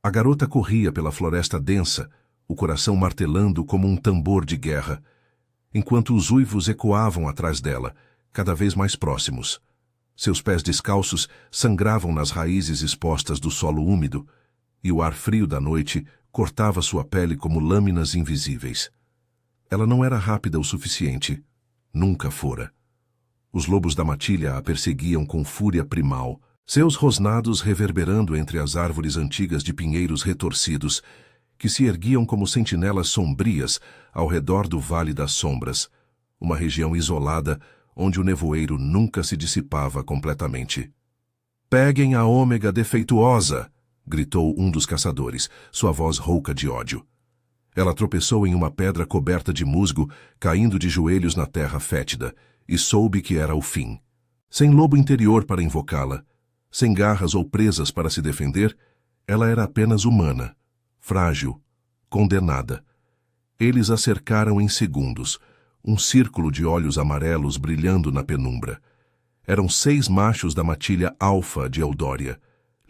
A garota corria pela floresta densa, o coração martelando como um tambor de guerra, enquanto os uivos ecoavam atrás dela, cada vez mais próximos. Seus pés descalços sangravam nas raízes expostas do solo úmido, e o ar frio da noite cortava sua pele como lâminas invisíveis. Ela não era rápida o suficiente. Nunca fora. Os lobos da matilha a perseguiam com fúria primal, seus rosnados reverberando entre as árvores antigas de pinheiros retorcidos, que se erguiam como sentinelas sombrias ao redor do Vale das Sombras, uma região isolada onde o nevoeiro nunca se dissipava completamente. "Peguem a ômega defeituosa!" gritou um dos caçadores, sua voz rouca de ódio. Ela tropeçou em uma pedra coberta de musgo, caindo de joelhos na terra fétida, e soube que era o fim. Sem lobo interior para invocá-la, sem garras ou presas para se defender, ela era apenas humana, frágil, condenada. Eles a cercaram em segundos, um círculo de olhos amarelos brilhando na penumbra. Eram 6 machos da matilha alfa de Eldória,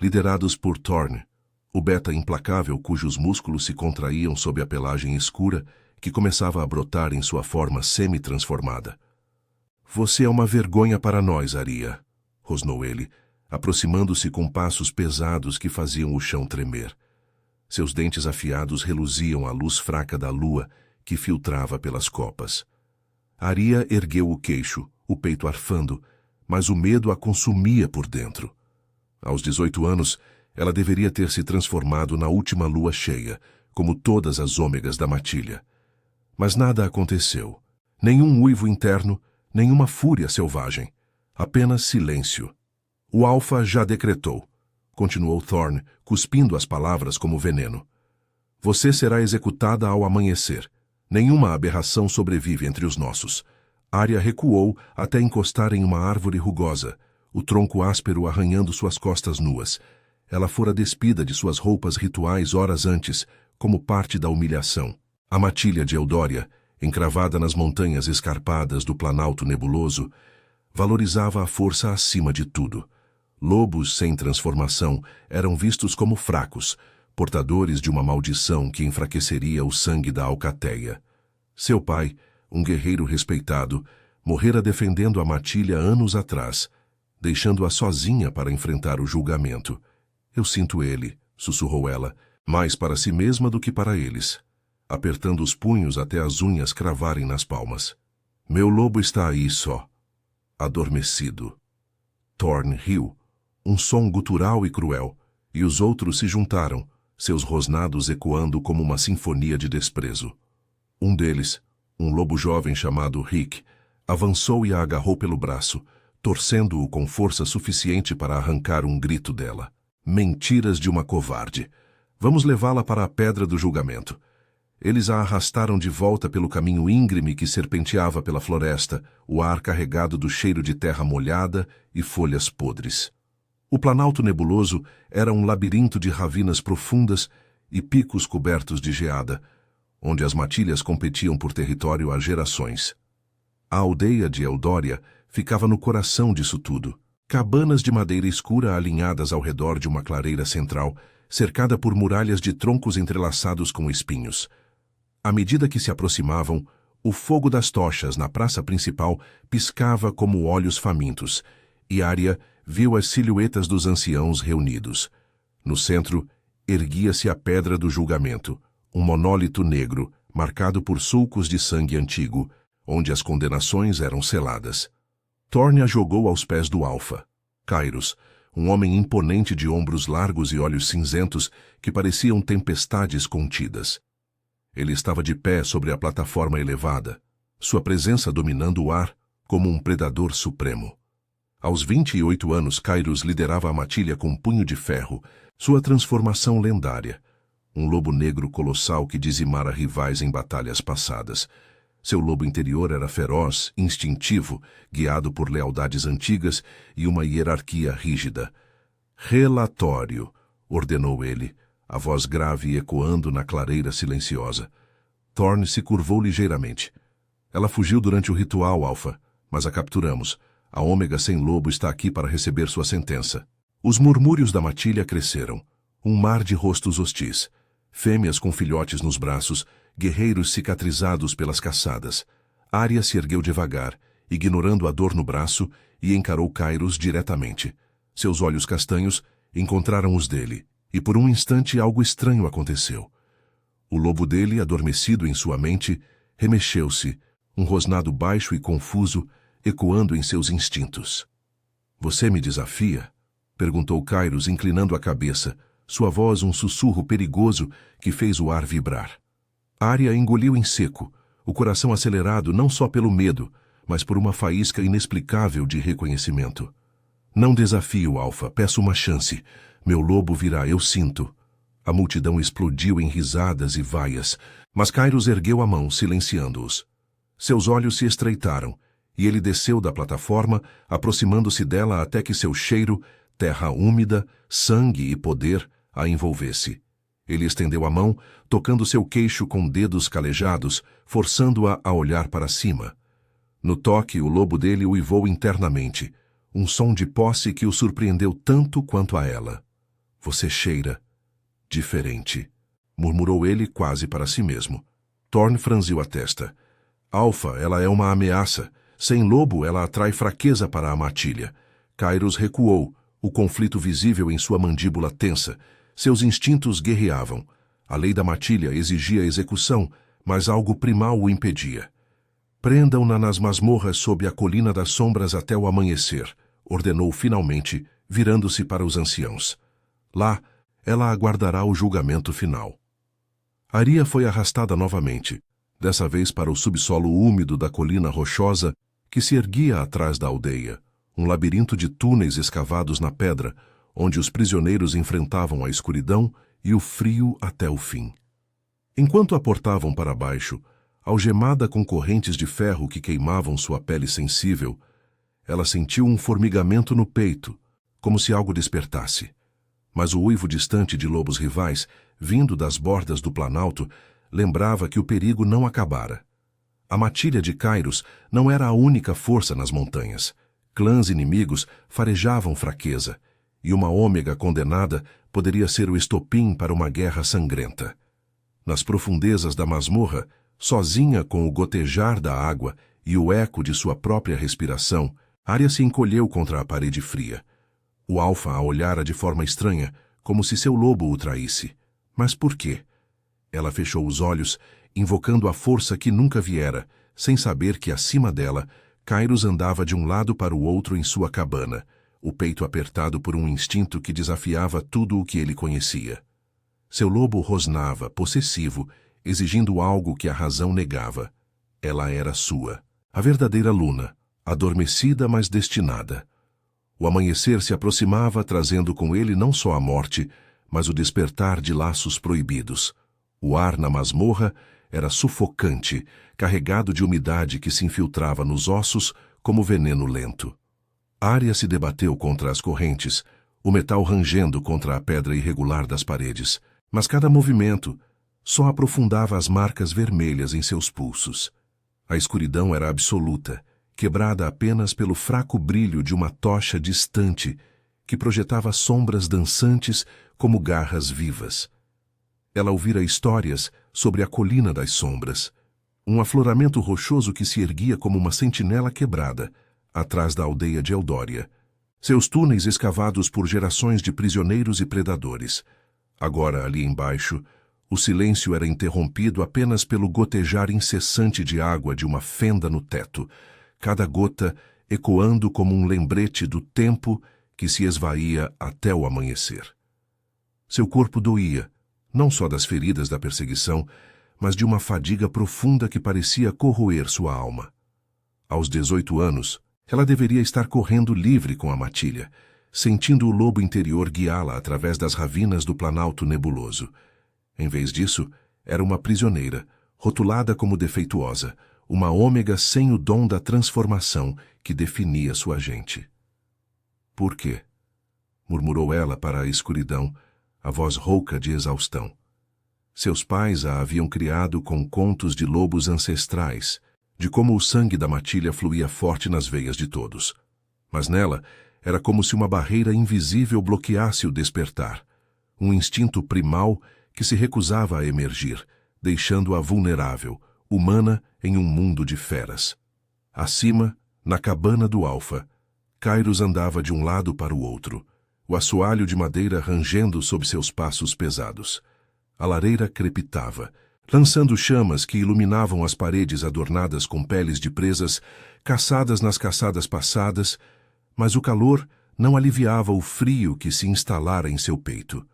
liderados por Thorn, o beta implacável cujos músculos se contraíam sob a pelagem escura que começava a brotar em sua forma semi-transformada. "Você é uma vergonha para nós, Aria", rosnou ele, aproximando-se com passos pesados que faziam o chão tremer. Seus dentes afiados reluziam à luz fraca da lua que filtrava pelas copas. Aria ergueu o queixo, o peito arfando, mas o medo a consumia por dentro. Aos 18 anos, ela deveria ter se transformado na última lua cheia, como todas as ômegas da matilha. Mas nada aconteceu. Nenhum uivo interno, nenhuma fúria selvagem. Apenas silêncio. "O Alfa já decretou", continuou Thorn, cuspindo as palavras como veneno. "Você será executada ao amanhecer. Nenhuma aberração sobrevive entre os nossos." Aria recuou até encostar em uma árvore rugosa, o tronco áspero arranhando suas costas nuas. Ela fora despida de suas roupas rituais horas antes, como parte da humilhação. A matilha de Eldória, encravada nas montanhas escarpadas do Planalto Nebuloso, valorizava a força acima de tudo. Lobos sem transformação eram vistos como fracos, portadores de uma maldição que enfraqueceria o sangue da alcateia. Seu pai, um guerreiro respeitado, morrera defendendo a matilha anos atrás, deixando-a sozinha para enfrentar o julgamento. "Eu sinto ele", sussurrou ela, mais para si mesma do que para eles, apertando os punhos até as unhas cravarem nas palmas. "Meu lobo está aí só, adormecido." Thorn riu, um som gutural e cruel, e os outros se juntaram, seus rosnados ecoando como uma sinfonia de desprezo. Um deles, um lobo jovem chamado Rick, avançou e a agarrou pelo braço, torcendo-o com força suficiente para arrancar um grito dela. "Mentiras de uma covarde. Vamos levá-la para a pedra do julgamento." Eles a arrastaram de volta pelo caminho íngreme que serpenteava pela floresta, o ar carregado do cheiro de terra molhada e folhas podres. O Planalto Nebuloso era um labirinto de ravinas profundas e picos cobertos de geada, onde as matilhas competiam por território há gerações. A aldeia de Eldória ficava no coração disso tudo. Cabanas de madeira escura alinhadas ao redor de uma clareira central, cercada por muralhas de troncos entrelaçados com espinhos. À medida que se aproximavam, o fogo das tochas na praça principal piscava como olhos famintos, e Aria viu as silhuetas dos anciãos reunidos. No centro, erguia-se a pedra do julgamento, um monólito negro, marcado por sulcos de sangue antigo, onde as condenações eram seladas. Thorn a jogou aos pés do Alfa. Kairos, um homem imponente de ombros largos e olhos cinzentos que pareciam tempestades contidas. Ele estava de pé sobre a plataforma elevada, sua presença dominando o ar como um predador supremo. Aos 28 anos, Kairos liderava a matilha com punho de ferro, sua transformação lendária. Um lobo negro colossal que dizimara rivais em batalhas passadas. Seu lobo interior era feroz, instintivo, guiado por lealdades antigas e uma hierarquia rígida. "Relatório", ordenou ele, a voz grave ecoando na clareira silenciosa. Thorn se curvou ligeiramente. "Ela fugiu durante o ritual, Alfa, mas a capturamos. A ômega sem lobo está aqui para receber sua sentença." Os murmúrios da matilha cresceram. Um mar de rostos hostis. Fêmeas com filhotes nos braços, guerreiros cicatrizados pelas caçadas. Arya se ergueu devagar, ignorando a dor no braço, e encarou Kairos diretamente. Seus olhos castanhos encontraram os dele, e por um instante algo estranho aconteceu. O lobo dele, adormecido em sua mente, remexeu-se, um rosnado baixo e confuso, ecoando em seus instintos. "Você me desafia?" perguntou Kairos, inclinando a cabeça, sua voz um sussurro perigoso que fez o ar vibrar. Arya engoliu em seco, o coração acelerado não só pelo medo, mas por uma faísca inexplicável de reconhecimento. "Não desafio, Alfa, peço uma chance. Meu lobo virá, eu sinto." A multidão explodiu em risadas e vaias, mas Kairos ergueu a mão, silenciando-os. Seus olhos se estreitaram, e ele desceu da plataforma, aproximando-se dela até que seu cheiro, terra úmida, sangue e poder, a envolvesse. Ele estendeu a mão, tocando seu queixo com dedos calejados, forçando-a a olhar para cima. No toque, o lobo dele uivou internamente, um som de posse que o surpreendeu tanto quanto a ela. "Você cheira diferente", murmurou ele quase para si mesmo. Thorne franziu a testa. "Alfa, ela é uma ameaça. Sem lobo, ela atrai fraqueza para a matilha." Kairos recuou, o conflito visível em sua mandíbula tensa. Seus instintos guerreavam. A lei da matilha exigia execução, mas algo primal o impedia. "Prendam-na nas masmorras sob a colina das sombras até o amanhecer", ordenou finalmente, virando-se para os anciãos. "Lá, ela aguardará o julgamento final." Arya foi arrastada novamente, dessa vez para o subsolo úmido da colina rochosa que se erguia atrás da aldeia, um labirinto de túneis escavados na pedra, onde os prisioneiros enfrentavam a escuridão e o frio até o fim. Enquanto a portavam para baixo, algemada com correntes de ferro que queimavam sua pele sensível, ela sentiu um formigamento no peito, como se algo despertasse. Mas o uivo distante de lobos rivais, vindo das bordas do planalto, lembrava que o perigo não acabara. A matilha de Kairos não era a única força nas montanhas. Clãs inimigos farejavam fraqueza, e uma ômega condenada poderia ser o estopim para uma guerra sangrenta. Nas profundezas da masmorra, sozinha com o gotejar da água e o eco de sua própria respiração, Arya se encolheu contra a parede fria. O Alfa a olhara de forma estranha, como se seu lobo o traísse. Mas por quê? Ela fechou os olhos, invocando a força que nunca viera, sem saber que acima dela, Kairos andava de um lado para o outro em sua cabana, o peito apertado por um instinto que desafiava tudo o que ele conhecia. Seu lobo rosnava, possessivo, exigindo algo que a razão negava. Ela era sua, a verdadeira Luna, adormecida mas destinada. O amanhecer se aproximava, trazendo com ele não só a morte, mas o despertar de laços proibidos. O ar na masmorra era sufocante, carregado de umidade que se infiltrava nos ossos como veneno lento. Arya se debateu contra as correntes, o metal rangendo contra a pedra irregular das paredes, mas cada movimento só aprofundava as marcas vermelhas em seus pulsos. A escuridão era absoluta, quebrada apenas pelo fraco brilho de uma tocha distante que projetava sombras dançantes como garras vivas. Ela ouvira histórias sobre a Colina das Sombras, um afloramento rochoso que se erguia como uma sentinela quebrada, atrás da aldeia de Eldória. Seus túneis escavados por gerações de prisioneiros e predadores. Agora, ali embaixo, o silêncio era interrompido apenas pelo gotejar incessante de água de uma fenda no teto, cada gota ecoando como um lembrete do tempo que se esvaía até o amanhecer. Seu corpo doía, não só das feridas da perseguição, mas de uma fadiga profunda que parecia corroer sua alma. Aos 18 anos, ela deveria estar correndo livre com a matilha, sentindo o lobo interior guiá-la através das ravinas do planalto nebuloso. Em vez disso, era uma prisioneira, rotulada como defeituosa, uma ômega sem o dom da transformação que definia sua gente. "Por quê?" murmurou ela para a escuridão, a voz rouca de exaustão. Seus pais a haviam criado com contos de lobos ancestrais, de como o sangue da matilha fluía forte nas veias de todos. Mas nela era como se uma barreira invisível bloqueasse o despertar. um instinto primal que se recusava a emergir, deixando-a vulnerável, humana em um mundo de feras. Acima, na cabana do Alfa, Kairos andava de um lado para o outro, o assoalho de madeira rangendo sob seus passos pesados. A lareira crepitava, lançando chamas que iluminavam as paredes adornadas com peles de presas caçadas nas caçadas passadas, mas o calor não aliviava o frio que se instalara em seu peito.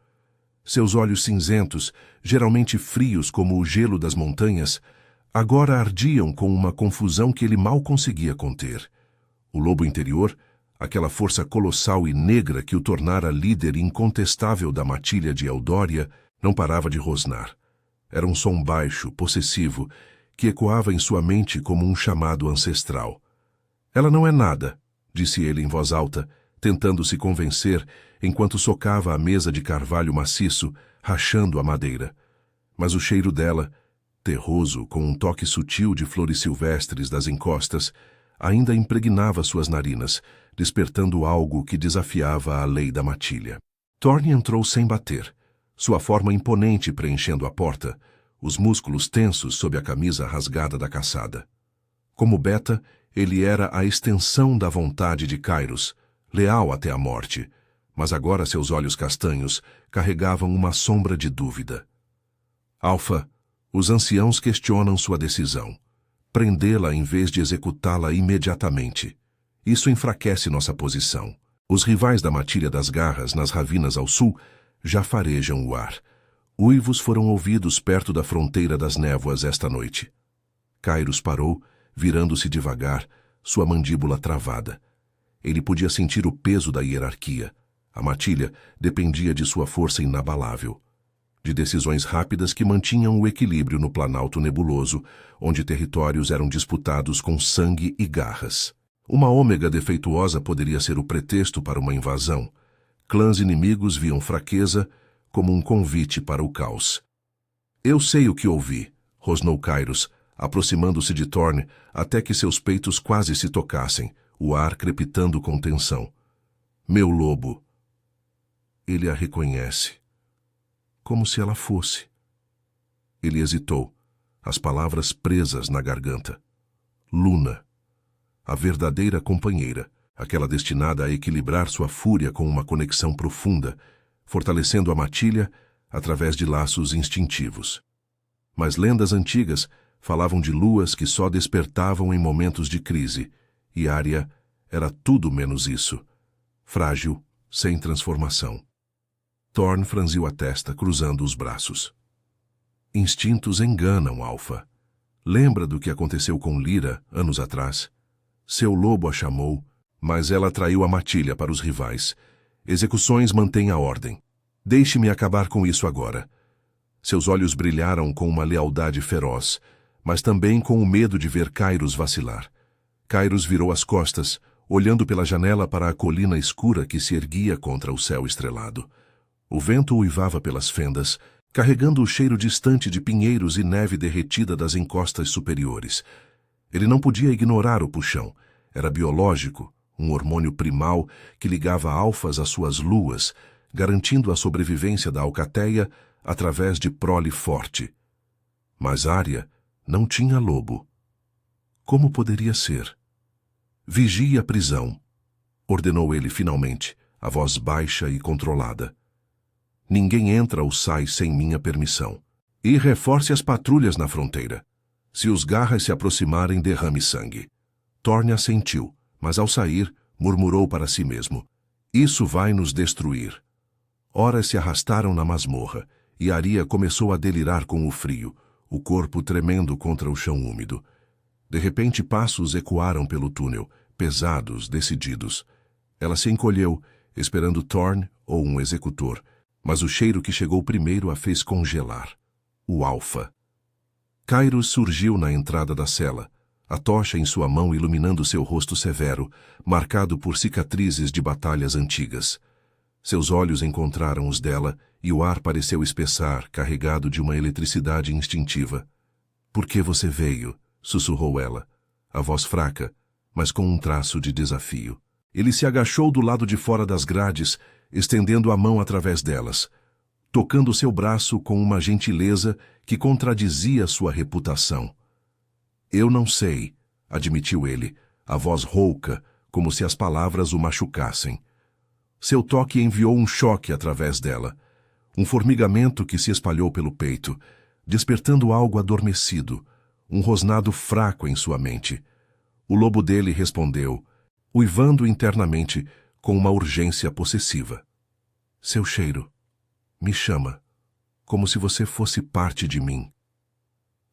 Seus olhos cinzentos, geralmente frios como o gelo das montanhas, agora ardiam com uma confusão que ele mal conseguia conter. O lobo interior, aquela força colossal e negra que o tornara líder incontestável da matilha de Eldória, não parava de rosnar. Era um som baixo, possessivo, que ecoava em sua mente como um chamado ancestral. Ela não é nada, disse ele em voz alta, tentando se convencer, enquanto socava a mesa de carvalho maciço, rachando a madeira. Mas o cheiro dela, terroso, com um toque sutil de flores silvestres das encostas, ainda impregnava suas narinas, despertando algo que desafiava a lei da matilha. Thorne entrou sem bater, sua forma imponente preenchendo a porta, os músculos tensos sob a camisa rasgada da caçada. Como Beta, ele era a extensão da vontade de Kairos, leal até a morte, mas agora seus olhos castanhos carregavam uma sombra de dúvida. Alfa, os anciãos questionam sua decisão. Prendê-la em vez de executá-la imediatamente. Isso enfraquece nossa posição. Os rivais da matilha das garras nas ravinas ao sul já farejam o ar. Uivos foram ouvidos perto da fronteira das névoas esta noite. Kairos parou, virando-se devagar, sua mandíbula travada. Ele podia sentir o peso da hierarquia. A matilha dependia de sua força inabalável. De decisões rápidas que mantinham o equilíbrio no planalto nebuloso, onde territórios eram disputados com sangue e garras. Uma ômega defeituosa poderia ser o pretexto para uma invasão. Clãs inimigos viam fraqueza como um convite para o caos. Eu sei o que ouvi, rosnou Kairos, aproximando-se de Thorne até que seus peitos quase se tocassem, o ar crepitando com tensão. Meu lobo. Ele a reconhece. Como se ela fosse. Ele hesitou, as palavras presas na garganta. Luna. A verdadeira companheira, aquela destinada a equilibrar sua fúria com uma conexão profunda, fortalecendo a matilha através de laços instintivos. Mas lendas antigas falavam de luas que só despertavam em momentos de crise, e Arya era tudo menos isso. Frágil, sem transformação. Thorne franziu a testa, cruzando os braços. Instintos enganam, Alfa. Lembra do que aconteceu com Lyra, anos atrás? Seu lobo a chamou, mas ela traiu a matilha para os rivais. Execuções mantêm a ordem. Deixe-me acabar com isso agora. Seus olhos brilharam com uma lealdade feroz, mas também com o medo de ver Kairos vacilar. Kairos virou as costas, olhando pela janela para a colina escura que se erguia contra o céu estrelado. O vento uivava pelas fendas, carregando o cheiro distante de pinheiros e neve derretida das encostas superiores. Ele não podia ignorar o puxão. Era biológico, um hormônio primal que ligava alfas às suas luas, garantindo a sobrevivência da alcateia através de prole forte. Mas Arya não tinha lobo. Como poderia ser? Vigie a prisão, ordenou ele finalmente, a voz baixa e controlada. Ninguém entra ou sai sem minha permissão. E reforce as patrulhas na fronteira. Se os garras se aproximarem, derrame sangue. Thorne assentiu, mas ao sair, murmurou para si mesmo. Isso vai nos destruir. Horas se arrastaram na masmorra, e Arya começou a delirar com o frio, o corpo tremendo contra o chão úmido. De repente passos ecoaram pelo túnel, pesados, decididos. Ela se encolheu, esperando Thorne ou um executor, mas o cheiro que chegou primeiro a fez congelar. O Alfa. Kairos surgiu na entrada da cela, a tocha em sua mão iluminando seu rosto severo, marcado por cicatrizes de batalhas antigas. Seus olhos encontraram os dela e o ar pareceu espessar, carregado de uma eletricidade instintiva. Por que você veio? Sussurrou ela, a voz fraca, mas com um traço de desafio. Ele se agachou do lado de fora das grades, estendendo a mão através delas. tocando seu braço com uma gentileza que contradizia sua reputação. Eu não sei, admitiu ele, a voz rouca, como se as palavras o machucassem. Seu toque enviou um choque através dela, um formigamento que se espalhou pelo peito, despertando algo adormecido, um rosnado fraco em sua mente. O lobo dele respondeu, uivando internamente com uma urgência possessiva. Seu cheiro. Me chama, como se você fosse parte de mim.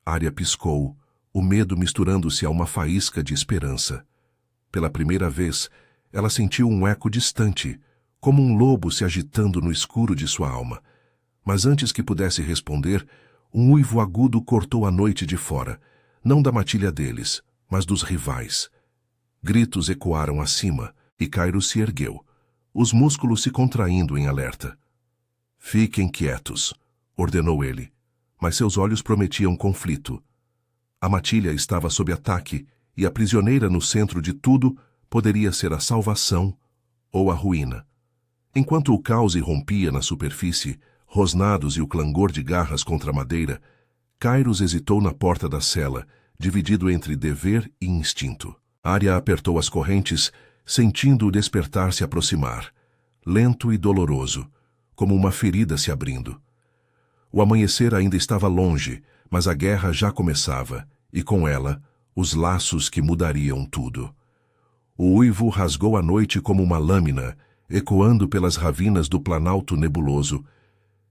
Arya piscou, o medo misturando-se a uma faísca de esperança. Pela primeira vez, ela sentiu um eco distante, como um lobo se agitando no escuro de sua alma. Mas antes que pudesse responder, um uivo agudo cortou a noite de fora, não da matilha deles, mas dos rivais. Gritos ecoaram acima, e Kairos se ergueu, os músculos se contraindo em alerta. Fiquem quietos, ordenou ele, mas seus olhos prometiam conflito. A matilha estava sob ataque, e a prisioneira no centro de tudo poderia ser a salvação ou a ruína. Enquanto o caos irrompia na superfície, rosnados e o clangor de garras contra a madeira, Kairos hesitou na porta da cela, dividido entre dever e instinto. Arya apertou as correntes, sentindo o despertar se aproximar, lento e doloroso, como uma ferida se abrindo. O amanhecer ainda estava longe, mas a guerra já começava, e com ela, os laços que mudariam tudo. O uivo rasgou a noite como uma lâmina, ecoando pelas ravinas do planalto nebuloso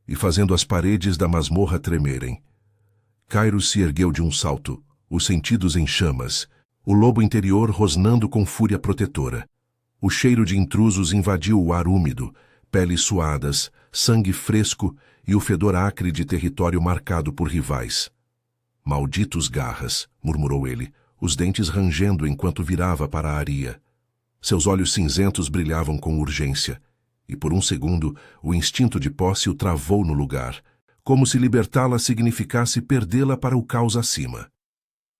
e fazendo as paredes da masmorra tremerem. Kairos se ergueu de um salto, os sentidos em chamas, o lobo interior rosnando com fúria protetora. O cheiro de intrusos invadiu o ar úmido, peles suadas, sangue fresco e o fedor acre de território marcado por rivais. Malditos garras, murmurou ele, os dentes rangendo enquanto virava para a Arya. Seus olhos cinzentos brilhavam com urgência, e por um segundo o instinto de posse o travou no lugar, como se libertá-la significasse perdê-la para o caos acima.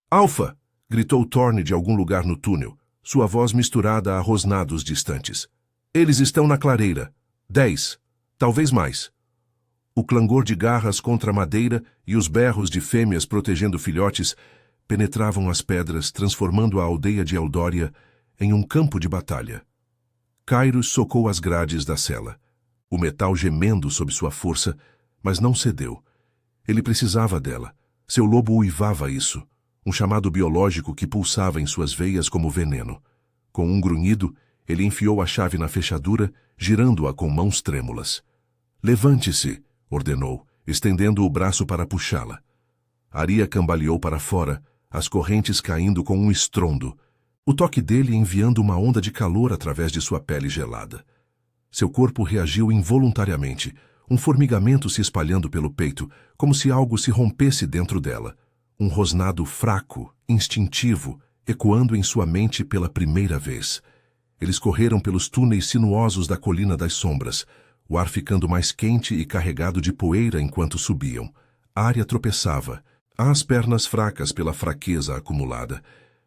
Alfa! Gritou Thorne de algum lugar no túnel, sua voz misturada a rosnados distantes. Eles estão na clareira. 10, talvez mais. O clangor de garras contra a madeira e os berros de fêmeas protegendo filhotes penetravam as pedras, transformando a aldeia de Eldória em um campo de batalha. Kairos socou as grades da cela, o metal gemendo sob sua força, mas não cedeu. Ele precisava dela. Seu lobo uivava isso, um chamado biológico que pulsava em suas veias como veneno. Com um grunhido, ele enfiou a chave na fechadura, girando-a com mãos trêmulas. Levante-se, ordenou, estendendo o braço para puxá-la. Arya cambaleou para fora, as correntes caindo com um estrondo, o toque dele enviando uma onda de calor através de sua pele gelada. Seu corpo reagiu involuntariamente, um formigamento se espalhando pelo peito, como se algo se rompesse dentro dela. Um rosnado fraco, instintivo, ecoando em sua mente pela primeira vez. Eles correram pelos túneis sinuosos da Colina das Sombras, o ar ficando mais quente e carregado de poeira enquanto subiam. Arya tropeçava, as pernas fracas pela fraqueza acumulada,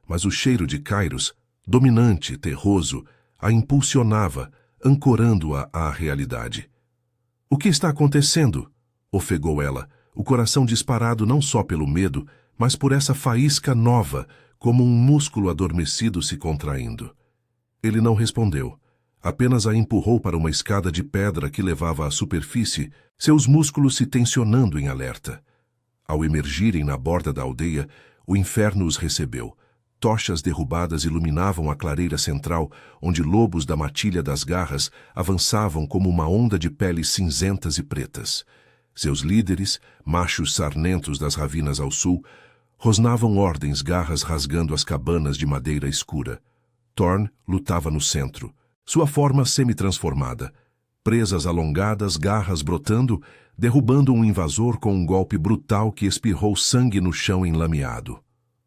mas o cheiro de Kairos, dominante, terroso, a impulsionava, ancorando-a à realidade. — O que está acontecendo? Ofegou ela, o coração disparado não só pelo medo, mas por essa faísca nova, como um músculo adormecido se contraindo. Ele não respondeu. Apenas a empurrou para uma escada de pedra que levava à superfície, seus músculos se tensionando em alerta. Ao emergirem na borda da aldeia, o inferno os recebeu. Tochas derrubadas iluminavam a clareira central, onde lobos da matilha das garras avançavam como uma onda de peles cinzentas e pretas. Seus líderes, machos sarnentos das ravinas ao sul, rosnavam ordens, garras rasgando as cabanas de madeira escura. Thorne lutava no centro, sua forma semi-transformada. Presas alongadas, garras brotando, derrubando um invasor com um golpe brutal que espirrou sangue no chão enlameado.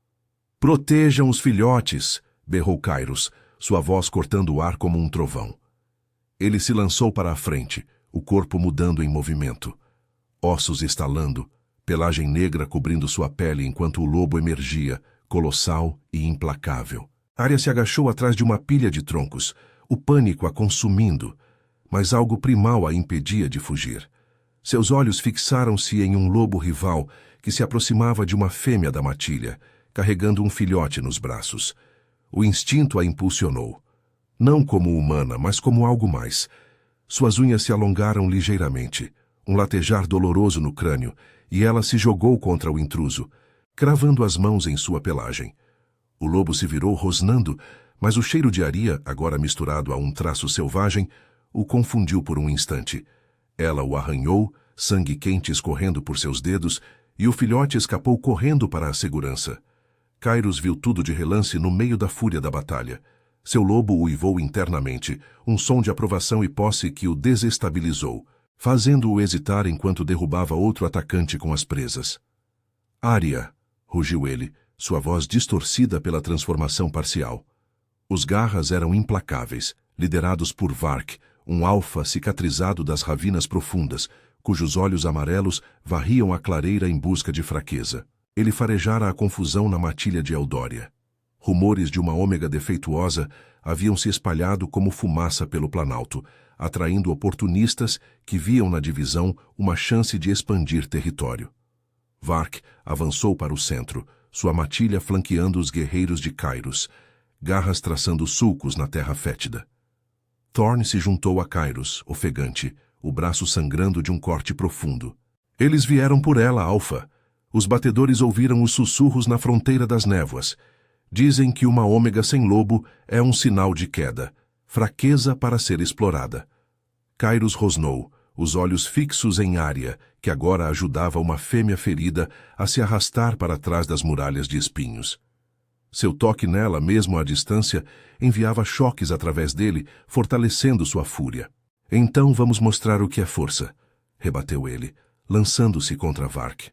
— Protejam os filhotes! Berrou Kairos, sua voz cortando o ar como um trovão. Ele se lançou para a frente, o corpo mudando em movimento. Ossos estalando, pelagem negra cobrindo sua pele enquanto o lobo emergia, colossal e implacável. Arya se agachou atrás de uma pilha de troncos, o pânico a consumindo, mas algo primal a impedia de fugir. Seus olhos fixaram-se em um lobo rival que se aproximava de uma fêmea da matilha, carregando um filhote nos braços. O instinto a impulsionou. Não como humana, mas como algo mais. Suas unhas se alongaram ligeiramente, um latejar doloroso no crânio, e ela se jogou contra o intruso, cravando as mãos em sua pelagem. O lobo se virou rosnando, mas o cheiro de areia, agora misturado a um traço selvagem, o confundiu por um instante. Ela o arranhou, sangue quente escorrendo por seus dedos, e o filhote escapou correndo para a segurança. Kairos viu tudo de relance no meio da fúria da batalha. Seu lobo uivou internamente, um som de aprovação e posse que o desestabilizou, fazendo-o hesitar enquanto derrubava outro atacante com as presas. "Área!" rugiu ele, sua voz distorcida pela transformação parcial. Os garras eram implacáveis, liderados por Vark, um alfa cicatrizado das ravinas profundas, cujos olhos amarelos varriam a clareira em busca de fraqueza. Ele farejara a confusão na matilha de Eldória. Rumores de uma ômega defeituosa haviam se espalhado como fumaça pelo planalto, atraindo oportunistas que viam na divisão uma chance de expandir território. Vark avançou para o centro, sua matilha flanqueando os guerreiros de Kairos, garras traçando sulcos na terra fétida. Thorn se juntou a Kairos, ofegante, o braço sangrando de um corte profundo. Eles vieram por ela, Alfa. Os batedores ouviram os sussurros na fronteira das névoas. Dizem que uma ômega sem lobo é um sinal de queda, fraqueza para ser explorada. Kairos rosnou, os olhos fixos em Área, que agora ajudava uma fêmea ferida a se arrastar para trás das muralhas de espinhos. Seu toque nela, mesmo à distância, enviava choques através dele, fortalecendo sua fúria. "Então vamos mostrar o que é força", rebateu ele, lançando-se contra Vark.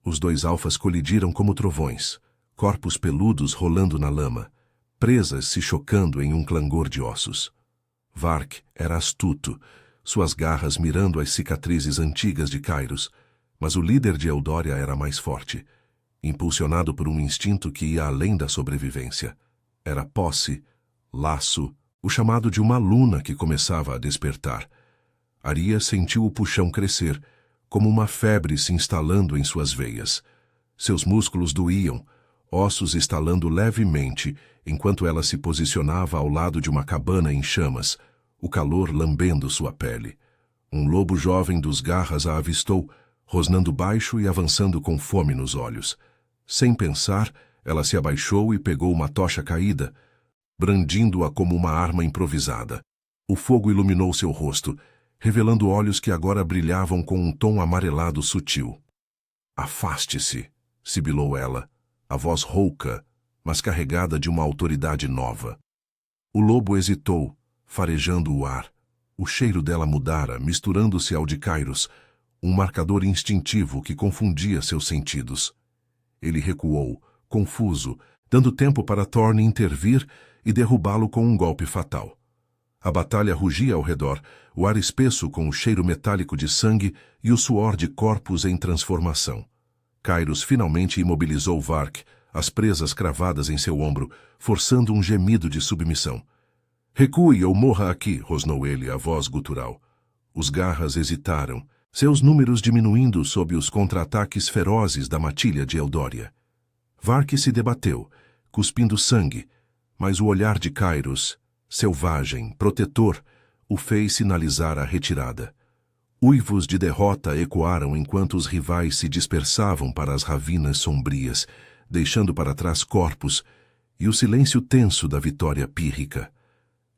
Os dois alfas colidiram como trovões, corpos peludos rolando na lama, presas se chocando em um clangor de ossos. Vark era astuto, suas garras mirando as cicatrizes antigas de Kairos, mas o líder de Eldória era mais forte, impulsionado por um instinto que ia além da sobrevivência. Era posse, laço, o chamado de uma luna que começava a despertar. Aria sentiu o puxão crescer, como uma febre se instalando em suas veias. Seus músculos doíam, ossos estalando levemente, enquanto ela se posicionava ao lado de uma cabana em chamas, o calor lambendo sua pele. Um lobo jovem dos garras a avistou, rosnando baixo e avançando com fome nos olhos. Sem pensar, ela se abaixou e pegou uma tocha caída, brandindo-a como uma arma improvisada. O fogo iluminou seu rosto, revelando olhos que agora brilhavam com um tom amarelado sutil. "Afaste-se", sibilou ela, a voz rouca, mas carregada de uma autoridade nova. O lobo hesitou, farejando o ar. O cheiro dela mudara, misturando-se ao de Kairos, um marcador instintivo que confundia seus sentidos. Ele recuou, confuso, dando tempo para Thorn intervir e derrubá-lo com um golpe fatal. A batalha rugia ao redor, o ar espesso com o cheiro metálico de sangue e o suor de corpos em transformação. Kairos finalmente imobilizou Vark, as presas cravadas em seu ombro, forçando um gemido de submissão. "Recue ou morra aqui", rosnou ele, a voz gutural. Os garras hesitaram, seus números diminuindo sob os contra-ataques ferozes da matilha de Eldória. Vark se debateu, cuspindo sangue, mas o olhar de Kairos, selvagem, protetor, o fez sinalizar a retirada. Uivos de derrota ecoaram enquanto os rivais se dispersavam para as ravinas sombrias, deixando para trás corpos e o silêncio tenso da vitória pírrica.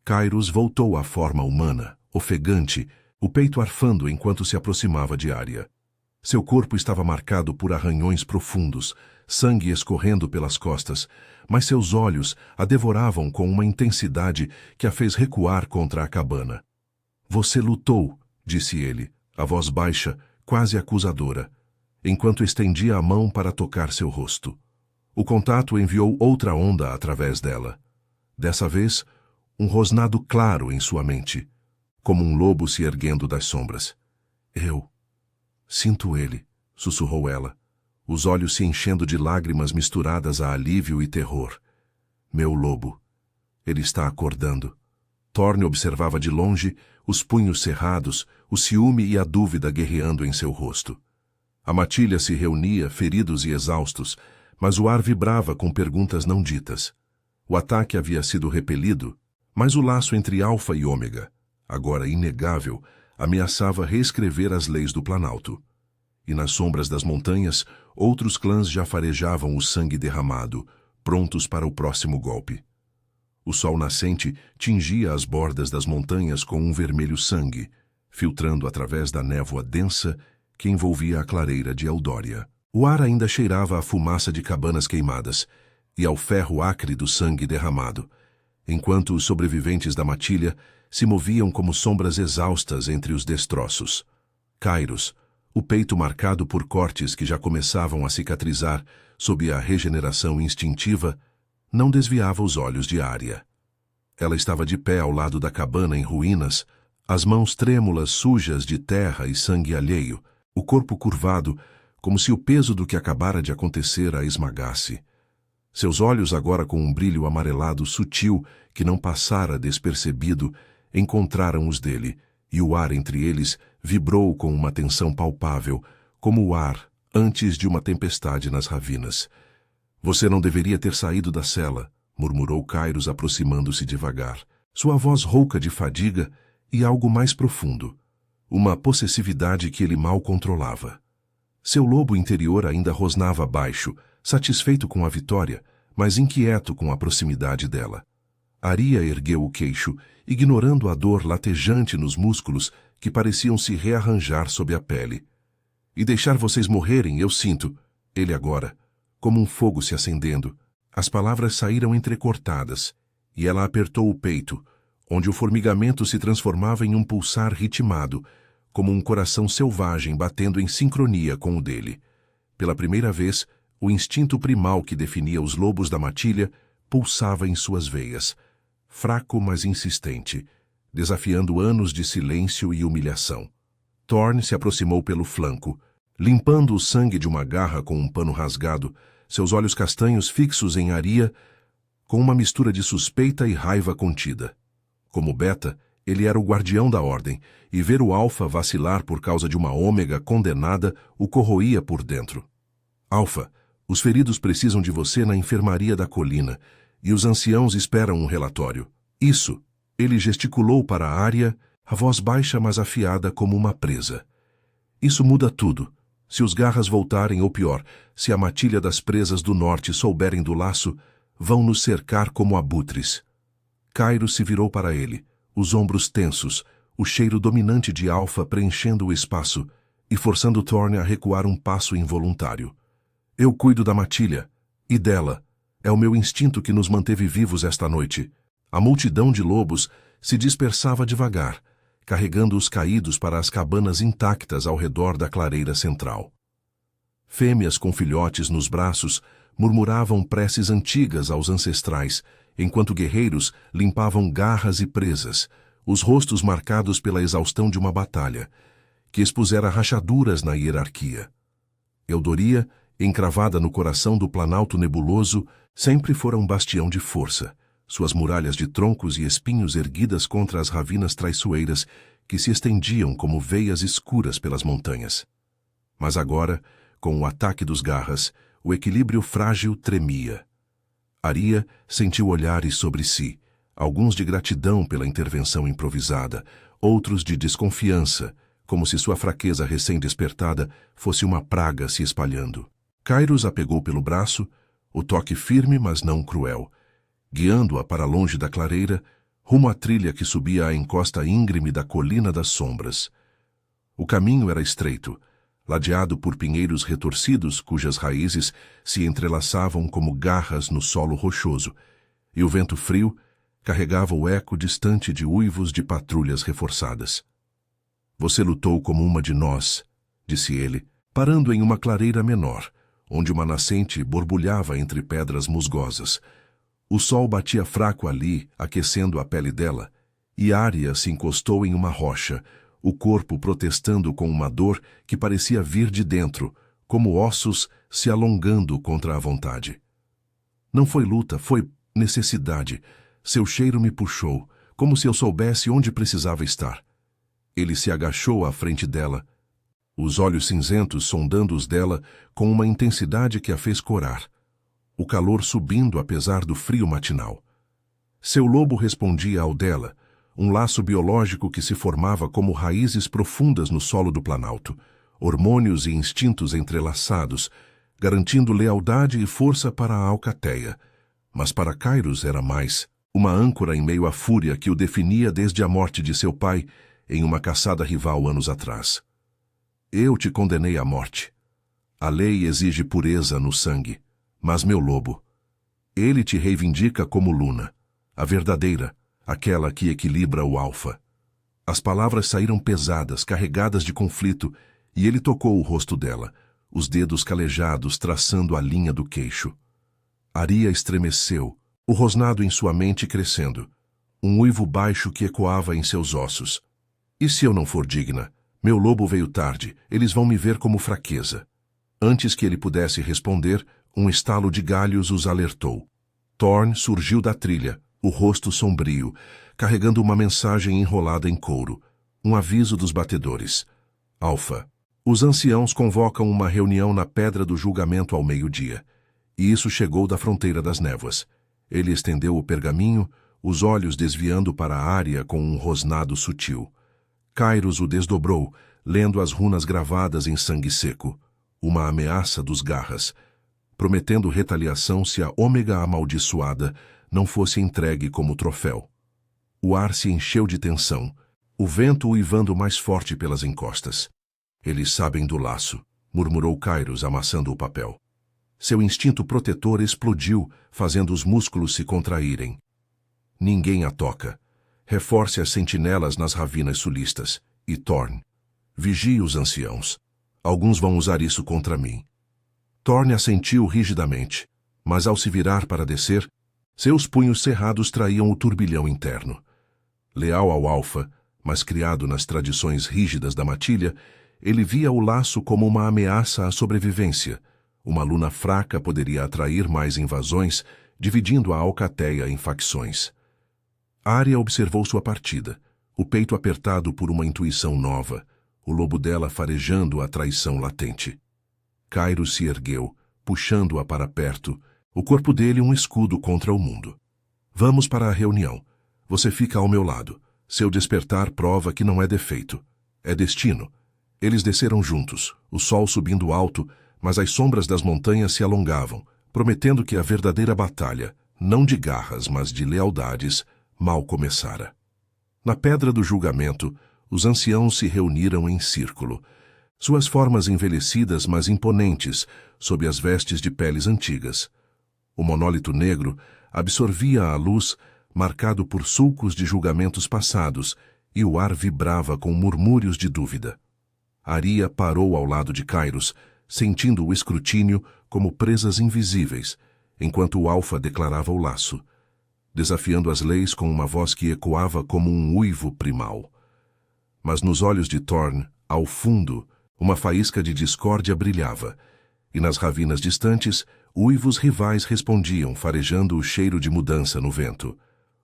Kairos voltou à forma humana, ofegante, o peito arfando enquanto se aproximava de Área. Seu corpo estava marcado por arranhões profundos, sangue escorrendo pelas costas, mas seus olhos a devoravam com uma intensidade que a fez recuar contra a cabana. "Você lutou", disse ele, a voz baixa, quase acusadora, enquanto estendia a mão para tocar seu rosto. O contato enviou outra onda através dela. Dessa vez, um rosnado claro em sua mente, como um lobo se erguendo das sombras. "Eu sinto ele", sussurrou ela, os olhos se enchendo de lágrimas misturadas a alívio e terror. "Meu lobo. Ele está acordando." Thorne observava de longe, os punhos cerrados, o ciúme e a dúvida guerreando em seu rosto. A matilha se reunia, feridos e exaustos, mas o ar vibrava com perguntas não ditas. O ataque havia sido repelido, mas o laço entre Alfa e Ômega, agora inegável, ameaçava reescrever as leis do Planalto. E nas sombras das montanhas, outros clãs já farejavam o sangue derramado, prontos para o próximo golpe. O sol nascente tingia as bordas das montanhas com um vermelho sangue, filtrando através da névoa densa que envolvia a clareira de Eldória. O ar ainda cheirava a fumaça de cabanas queimadas e ao ferro acre do sangue derramado, enquanto os sobreviventes da matilha se moviam como sombras exaustas entre os destroços. Kairos, o peito marcado por cortes que já começavam a cicatrizar sob a regeneração instintiva, não desviava os olhos de Arya. Ela estava de pé ao lado da cabana em ruínas, as mãos trêmulas sujas de terra e sangue alheio, o corpo curvado, como se o peso do que acabara de acontecer a esmagasse. Seus olhos, agora com um brilho amarelado sutil que não passara despercebido, encontraram os dele, e o ar entre eles vibrou com uma tensão palpável, como o ar antes de uma tempestade nas ravinas. Você não deveria ter saído da cela, murmurou Kairos aproximando-se devagar. Sua voz rouca de fadiga e algo mais profundo, uma possessividade que ele mal controlava. Seu lobo interior ainda rosnava baixo, satisfeito com a vitória, mas inquieto com a proximidade dela. Arya ergueu o queixo, ignorando a dor latejante nos músculos que pareciam se rearranjar sob a pele. E deixar vocês morrerem, eu sinto, ele agora, como um fogo se acendendo. As palavras saíram entrecortadas, e ela apertou o peito, onde o formigamento se transformava em um pulsar ritmado, como um coração selvagem batendo em sincronia com o dele. Pela primeira vez, o instinto primal que definia os lobos da matilha pulsava em suas veias, fraco mas insistente, desafiando anos de silêncio e humilhação. Thorne se aproximou pelo flanco, limpando o sangue de uma garra com um pano rasgado, seus olhos castanhos fixos em Arya, com uma mistura de suspeita e raiva contida. Como Beta, ele era o guardião da ordem, e ver o Alfa vacilar por causa de uma Ômega condenada o corroía por dentro. Alfa, os feridos precisam de você na enfermaria da colina, e os anciãos esperam um relatório. Isso, ele gesticulou para Arya, a voz baixa mas afiada como uma presa. Isso muda tudo. Se os garras voltarem, ou pior, se a matilha das presas do norte souberem do laço, vão nos cercar como abutres. Kairos se virou para ele, os ombros tensos, o cheiro dominante de Alfa preenchendo o espaço e forçando Thorne a recuar um passo involuntário. Eu cuido da matilha, e dela. É o meu instinto que nos manteve vivos esta noite. A multidão de lobos se dispersava devagar, carregando os caídos para as cabanas intactas ao redor da clareira central. Fêmeas com filhotes nos braços murmuravam preces antigas aos ancestrais, enquanto guerreiros limpavam garras e presas, os rostos marcados pela exaustão de uma batalha, que expusera rachaduras na hierarquia. Eldoria, encravada no coração do Planalto Nebuloso, sempre fora um bastião de força, suas muralhas de troncos e espinhos erguidas contra as ravinas traiçoeiras que se estendiam como veias escuras pelas montanhas. Mas agora, com o ataque dos garras, o equilíbrio frágil tremia. Arya sentiu olhares sobre si, alguns de gratidão pela intervenção improvisada, outros de desconfiança, como se sua fraqueza recém-despertada fosse uma praga se espalhando. Kairos a pegou pelo braço, o toque firme mas não cruel, guiando-a para longe da clareira, rumo à trilha que subia à encosta íngreme da Colina das Sombras. O caminho era estreito, ladeado por pinheiros retorcidos cujas raízes se entrelaçavam como garras no solo rochoso, e o vento frio carregava o eco distante de uivos de patrulhas reforçadas. Você lutou como uma de nós, disse ele, parando em uma clareira menor, onde uma nascente borbulhava entre pedras musgosas. O sol batia fraco ali, aquecendo a pele dela, e Arya se encostou em uma rocha, o corpo protestando com uma dor que parecia vir de dentro, como ossos se alongando contra a vontade. Não foi luta, foi necessidade. Seu cheiro me puxou, como se eu soubesse onde precisava estar. Ele se agachou à frente dela, os olhos cinzentos sondando os dela com uma intensidade que a fez corar, o calor subindo apesar do frio matinal. Seu lobo respondia ao dela, um laço biológico que se formava como raízes profundas no solo do Planalto, hormônios e instintos entrelaçados, garantindo lealdade e força para a alcateia. Mas para Kairos era mais, uma âncora em meio à fúria que o definia desde a morte de seu pai em uma caçada rival anos atrás. Eu te condenei à morte. A lei exige pureza no sangue, mas meu lobo, ele te reivindica como Luna, a verdadeira, aquela que equilibra o alfa. As palavras saíram pesadas, carregadas de conflito, e ele tocou o rosto dela, os dedos calejados traçando a linha do queixo. Aria estremeceu, o rosnado em sua mente crescendo, um uivo baixo que ecoava em seus ossos. E se eu não for digna? Meu lobo veio tarde, eles vão me ver como fraqueza. Antes que ele pudesse responder, um estalo de galhos os alertou. Thorn surgiu da trilha, o rosto sombrio, carregando uma mensagem enrolada em couro, um aviso dos batedores. Alfa. Os anciãos convocam uma reunião na Pedra do Julgamento ao meio-dia. E isso chegou da fronteira das névoas. Ele estendeu o pergaminho, os olhos desviando para a área com um rosnado sutil. Kairos o desdobrou, lendo as runas gravadas em sangue seco, uma ameaça dos garras, prometendo retaliação se a Ômega amaldiçoada não fosse entregue como troféu. O ar se encheu de tensão, o vento uivando mais forte pelas encostas. Eles sabem do laço, murmurou Kairos amassando o papel. Seu instinto protetor explodiu, fazendo os músculos se contraírem. Ninguém a toca. Reforce as sentinelas nas ravinas sulistas. E Thorn. Vigie os anciãos. Alguns vão usar isso contra mim. Thorn assentiu rigidamente, mas ao se virar para descer, seus punhos cerrados traíam o turbilhão interno. Leal ao alfa, mas criado nas tradições rígidas da matilha, ele via o laço como uma ameaça à sobrevivência. Uma luna fraca poderia atrair mais invasões, dividindo a alcateia em facções. Aria observou sua partida, o peito apertado por uma intuição nova, o lobo dela farejando a traição latente. Kairos se ergueu, puxando-a para perto, o corpo dele um escudo contra o mundo. Vamos para a reunião. Você fica ao meu lado. Seu despertar prova que não é defeito. É destino. Eles desceram juntos, o sol subindo alto, mas as sombras das montanhas se alongavam, prometendo que a verdadeira batalha, não de garras, mas de lealdades, mal começara. Na Pedra do Julgamento, os anciãos se reuniram em círculo, suas formas envelhecidas mas imponentes, sob as vestes de peles antigas. O monólito negro absorvia a luz, marcado por sulcos de julgamentos passados, e o ar vibrava com murmúrios de dúvida. Aria parou ao lado de Kairos, sentindo o escrutínio como presas invisíveis, enquanto o alfa declarava o laço, desafiando as leis com uma voz que ecoava como um uivo primal. Mas nos olhos de Thorn, ao fundo, uma faísca de discórdia brilhava, e nas ravinas distantes, uivos rivais respondiam, farejando o cheiro de mudança no vento.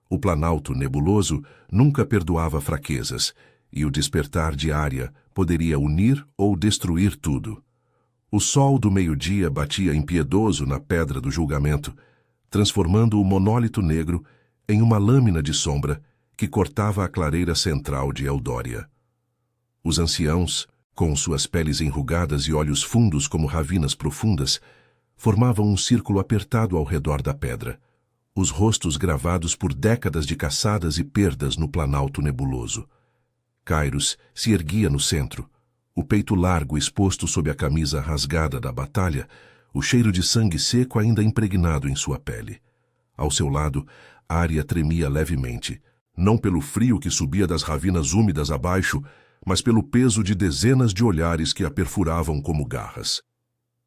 O planalto nebuloso nunca perdoava fraquezas, e o despertar de Aria poderia unir ou destruir tudo. O sol do meio-dia batia impiedoso na Pedra do Julgamento, transformando o monólito negro em uma lâmina de sombra que cortava a clareira central de Eldória. Os anciãos, com suas peles enrugadas e olhos fundos como ravinas profundas, formavam um círculo apertado ao redor da pedra, os rostos gravados por décadas de caçadas e perdas no planalto nebuloso. Kairos se erguia no centro, o peito largo exposto sob a camisa rasgada da batalha, o cheiro de sangue seco ainda impregnado em sua pele. Ao seu lado, Aria tremia levemente, não pelo frio que subia das ravinas úmidas abaixo, mas pelo peso de dezenas de olhares que a perfuravam como garras.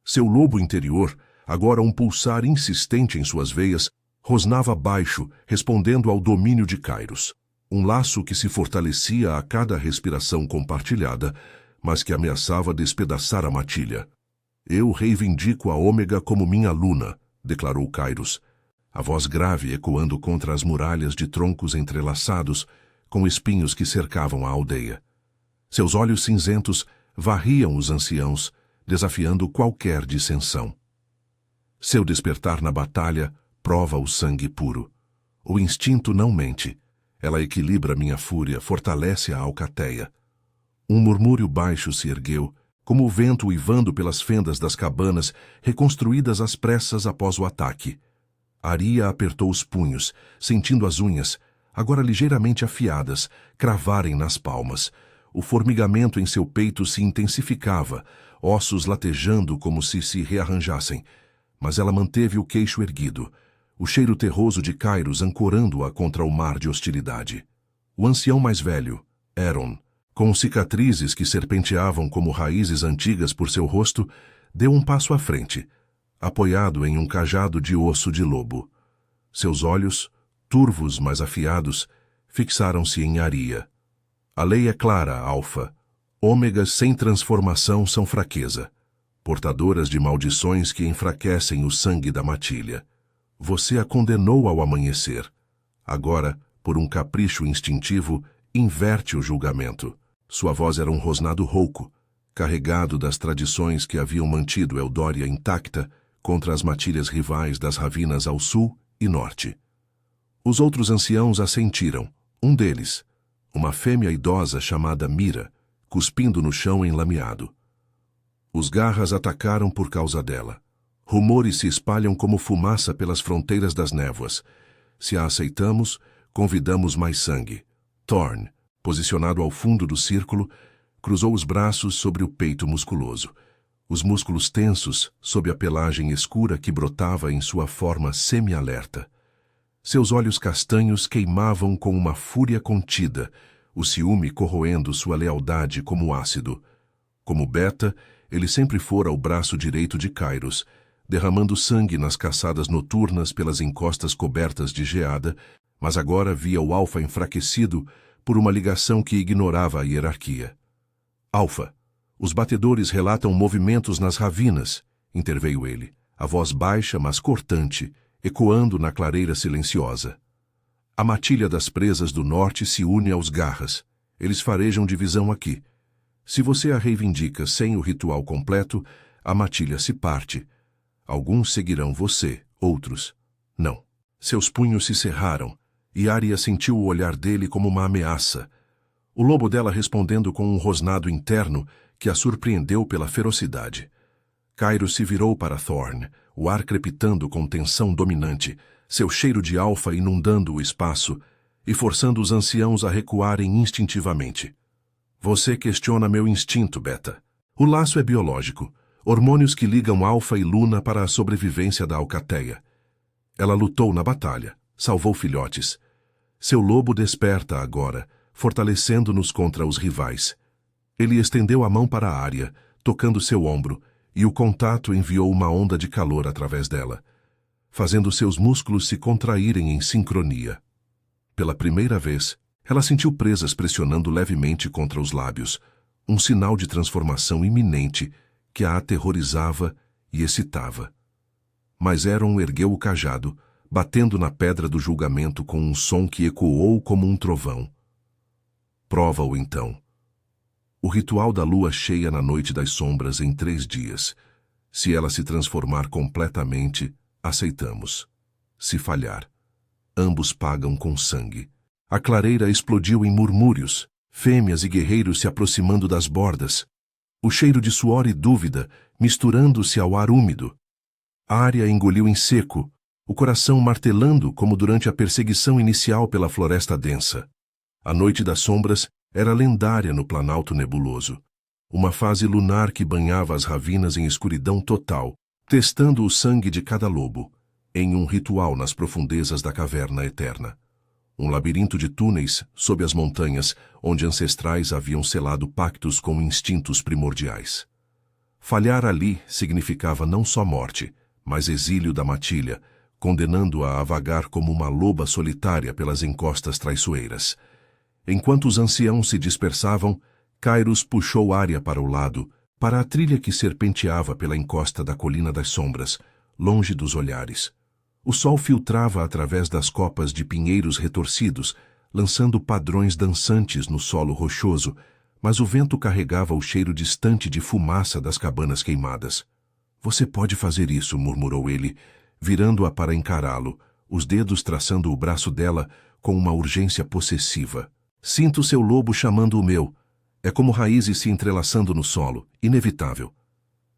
Seu lobo interior, agora um pulsar insistente em suas veias, rosnava baixo, respondendo ao domínio de Kairos. Um laço que se fortalecia a cada respiração compartilhada, mas que ameaçava despedaçar a matilha. Eu reivindico a Ômega como minha Luna, declarou Kairos. a voz grave ecoando contra as muralhas de troncos entrelaçados com espinhos que cercavam a aldeia. Seus olhos cinzentos varriam os anciãos, desafiando qualquer dissensão. Seu despertar na batalha prova o sangue puro. O instinto não mente. Ela equilibra minha fúria, fortalece a alcateia. Um murmúrio baixo se ergueu, como o vento uivando pelas fendas das cabanas, reconstruídas às pressas após o ataque. Aria apertou os punhos, sentindo as unhas, agora ligeiramente afiadas, cravarem nas palmas. O formigamento em seu peito se intensificava, ossos latejando como se rearranjassem. Mas ela manteve o queixo erguido, o cheiro terroso de Kairos ancorando-a contra o mar de hostilidade. O ancião mais velho, Eron, com cicatrizes que serpenteavam como raízes antigas por seu rosto, deu um passo à frente, apoiado em um cajado de osso de lobo. Seus olhos, turvos mas afiados, fixaram-se em Aria. A lei é clara, Alfa. Ômegas sem transformação são fraqueza, portadoras de maldições que enfraquecem o sangue da matilha. Você a condenou ao amanhecer. Agora, por um capricho instintivo, inverte o julgamento. Sua voz era um rosnado rouco, carregado das tradições que haviam mantido Eldória intacta contra as matilhas rivais das ravinas ao sul e norte. Os outros anciãos assentiram, um deles, uma fêmea idosa chamada Mira, cuspindo no chão enlameado. Os garras atacaram por causa dela. Rumores se espalham como fumaça pelas fronteiras das névoas. Se a aceitamos, convidamos mais sangue. Thorn, posicionado ao fundo do círculo, cruzou os braços sobre o peito musculoso. Os músculos tensos sob a pelagem escura que brotava em sua forma semi-alerta. Seus olhos castanhos queimavam com uma fúria contida, o ciúme corroendo sua lealdade como ácido. Como Beta, ele sempre fora o braço direito de Kairos, derramando sangue nas caçadas noturnas pelas encostas cobertas de geada, mas agora via o Alfa enfraquecido por uma ligação que ignorava a hierarquia. Alfa, os batedores relatam movimentos nas ravinas, interveio ele, a voz baixa, mas cortante, ecoando na clareira silenciosa. A matilha das presas do norte se une aos garras. Eles farejam divisão aqui. Se você a reivindica sem o ritual completo, a matilha se parte. Alguns seguirão você, outros, não. Seus punhos se cerraram, e Aria sentiu o olhar dele como uma ameaça. O lobo dela respondendo com um rosnado interno que a surpreendeu pela ferocidade. Kairos se virou para Thorn, o ar crepitando com tensão dominante, seu cheiro de alfa inundando o espaço e forçando os anciãos a recuarem instintivamente. Você questiona meu instinto, Beta. O laço é biológico, hormônios que ligam Alfa e Luna para a sobrevivência da alcateia. Ela lutou na batalha, salvou filhotes. Seu lobo desperta agora, fortalecendo-nos contra os rivais. Ele estendeu a mão para a Aria, tocando seu ombro, e o contato enviou uma onda de calor através dela, fazendo seus músculos se contraírem em sincronia. Pela primeira vez, ela sentiu presas pressionando levemente contra os lábios, um sinal de transformação iminente que a aterrorizava e excitava. Mas Eron ergueu o cajado, batendo na pedra do julgamento com um som que ecoou como um trovão. Prova-o então. O ritual da lua cheia na noite das sombras em 3 dias. Se ela se transformar completamente, aceitamos. Se falhar, ambos pagam com sangue. A clareira explodiu em murmúrios, fêmeas e guerreiros se aproximando das bordas. O cheiro de suor e dúvida, misturando-se ao ar úmido. Aria engoliu em seco, o coração martelando como durante a perseguição inicial pela floresta densa. A noite das sombras era lendária no Planalto Nebuloso. Uma fase lunar que banhava as ravinas em escuridão total, testando o sangue de cada lobo, em um ritual nas profundezas da caverna eterna. Um labirinto de túneis sob as montanhas, onde ancestrais haviam selado pactos com instintos primordiais. Falhar ali significava não só morte, mas exílio da matilha, condenando-a a vagar como uma loba solitária pelas encostas traiçoeiras. Enquanto os anciãos se dispersavam, Kairos puxou Aria para o lado, para a trilha que serpenteava pela encosta da Colina das Sombras, longe dos olhares. O sol filtrava através das copas de pinheiros retorcidos, lançando padrões dançantes no solo rochoso, mas o vento carregava o cheiro distante de fumaça das cabanas queimadas. Você pode fazer isso, murmurou ele, virando-a para encará-lo, os dedos traçando o braço dela com uma urgência possessiva. Sinto seu lobo chamando o meu. É como raízes se entrelaçando no solo, inevitável.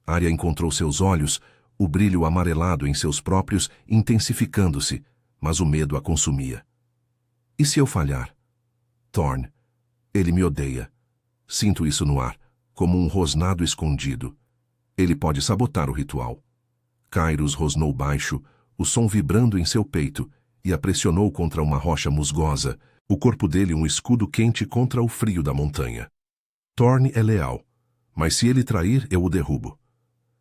Arya encontrou seus olhos, o brilho amarelado em seus próprios intensificando-se, mas o medo a consumia. E se eu falhar? Thorn, ele me odeia. Sinto isso no ar, como um rosnado escondido. Ele pode sabotar o ritual. Kairos rosnou baixo, o som vibrando em seu peito, e a pressionou contra uma rocha musgosa, o corpo dele um escudo quente contra o frio da montanha. Thorn é leal, mas se ele trair, eu o derrubo.